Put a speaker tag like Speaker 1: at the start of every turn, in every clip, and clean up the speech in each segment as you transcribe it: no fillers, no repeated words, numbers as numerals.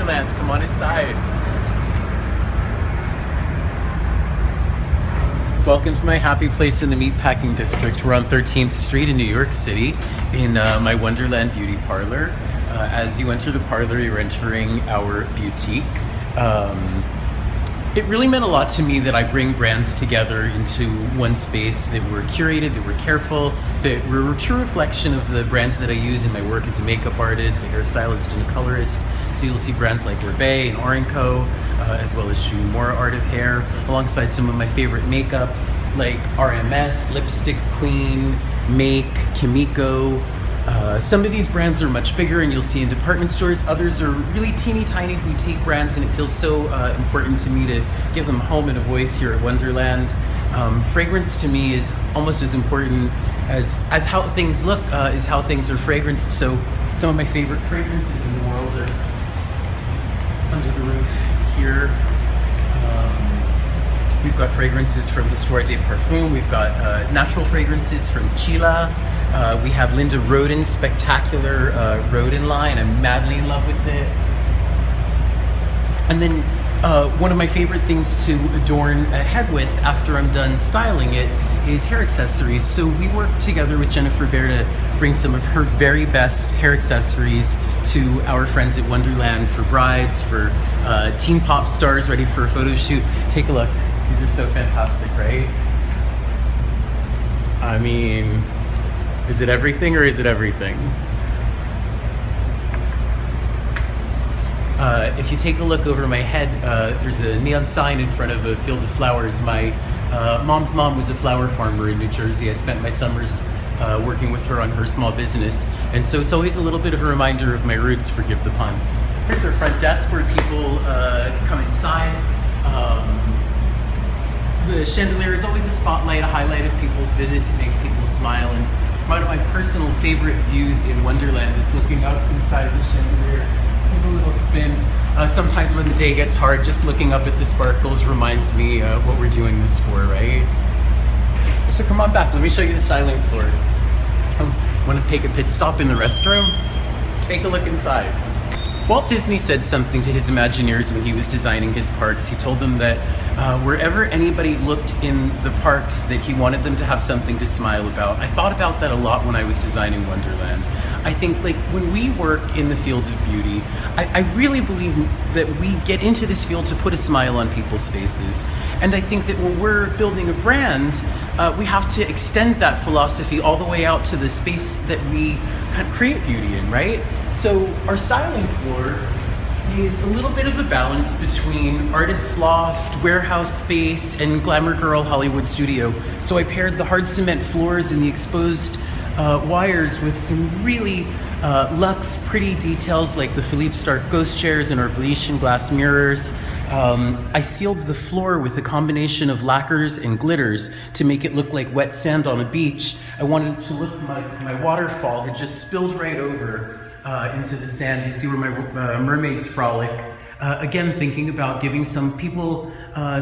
Speaker 1: Wonderland. Come on inside. Welcome to my happy place in the Meatpacking District. We're on 13th Street in New York City in my Wonderland beauty parlor. As you enter the parlor, you're entering our boutique. It really meant a lot to me that I bring brands together into one space, that were curated, that were careful, that were a true reflection of the brands that I use in my work as a makeup artist, a hairstylist, and a colorist. So you'll see brands like Rebay and Orenco, as well as Shu Moore Art of Hair, alongside some of my favorite makeups like RMS, Lipstick Queen, Make, Kimiko. Some of these brands are much bigger and you'll see in department stores. Others are really teeny tiny boutique brands, and it feels so important to me to give them a home and a voice here at Wonderland. Fragrance to me is almost as important as how things look, is how things are fragranced. So some of my favorite fragrances in the world are under the roof here. We've got fragrances from Histoire des Parfums. We've got natural fragrances from Chila. We have Linda Rodin's spectacular Rodin line. I'm madly in love with it. And then one of my favorite things to adorn a head with after I'm done styling it is hair accessories. So we worked together with Jennifer Bear to bring some of her very best hair accessories to our friends at Wonderland for brides, for teen pop stars ready for a photo shoot. Take a look. These are so fantastic, right? I mean, is it everything or is it everything? If you take a look over my head, there's a neon sign in front of a field of flowers. My mom's mom was a flower farmer in New Jersey. I spent my summers working with her on her small business. And so it's always a little bit of a reminder of my roots, forgive the pun. Here's our front desk where people come inside. The chandelier is always a spotlight, a highlight of people's visits. It makes people smile. And one of my personal favorite views in Wonderland is looking up inside the chandelier. Give a little spin. Sometimes when the day gets hard, just looking up at the sparkles reminds me what we're doing this for, right? So come on back, let me show you the styling floor. Want to take a pit stop in the restroom? Take a look inside. Walt Disney said something to his Imagineers when he was designing his parks. He told them that wherever anybody looked in the parks, that he wanted them to have something to smile about. I thought about that a lot when I was designing Wonderland. I think, like, when we work in the field of beauty, I really believe that we get into this field to put a smile on people's faces. And I think that when we're building a brand, we have to extend that philosophy all the way out to the space that we kind of create beauty in, right? So our styling floor is a little bit of a balance between artist's loft, warehouse space, and glamour girl Hollywood studio. So I paired the hard cement floors and the exposed wires with some really luxe, pretty details like the Philippe Starck ghost chairs and our Venetian glass mirrors. I sealed the floor with a combination of lacquers and glitters to make it look like wet sand on a beach. I wanted it to look like my waterfall had just spilled right over into the sand. You see where my mermaids frolic. Again, thinking about giving some people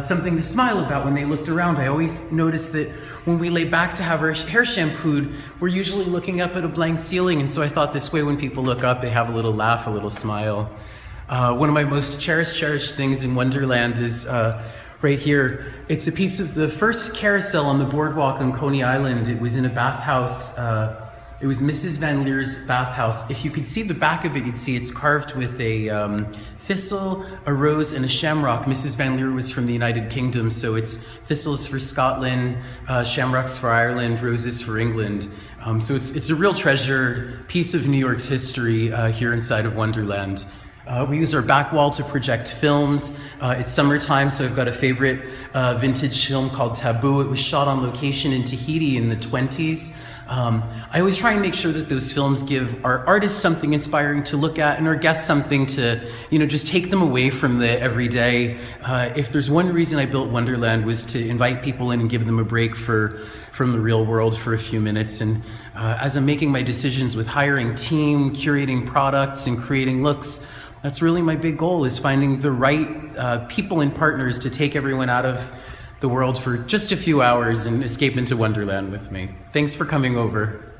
Speaker 1: something to smile about when they looked around. I always noticed that when we lay back to have our hair shampooed, we're usually looking up at a blank ceiling, and so I thought this way when people look up, they have a little laugh, a little smile. One of my most cherished things in Wonderland is right here. It's a piece of the first carousel on the boardwalk on Coney Island. It was in a bathhouse. It was Mrs. Van Leer's bathhouse. If you could see the back of it, you'd see it's carved with a thistle, a rose, and a shamrock. Mrs. Van Leer was from the United Kingdom, so it's thistles for Scotland, shamrocks for Ireland, roses for England. So it's a real treasured piece of New York's history here inside of Wonderland. We use our back wall to project films. It's summertime, so I've got a favorite vintage film called Taboo. It was shot on location in Tahiti in the 20s. I always try and make sure that those films give our artists something inspiring to look at and our guests something to, just take them away from the everyday. If there's one reason I built Wonderland was to invite people in and give them a break from the real world for a few minutes. And as I'm making my decisions with hiring team, curating products, and creating looks, that's really my big goal, is finding the right people and partners to take everyone out of the world for just a few hours and escape into Wonderland with me. Thanks for coming over.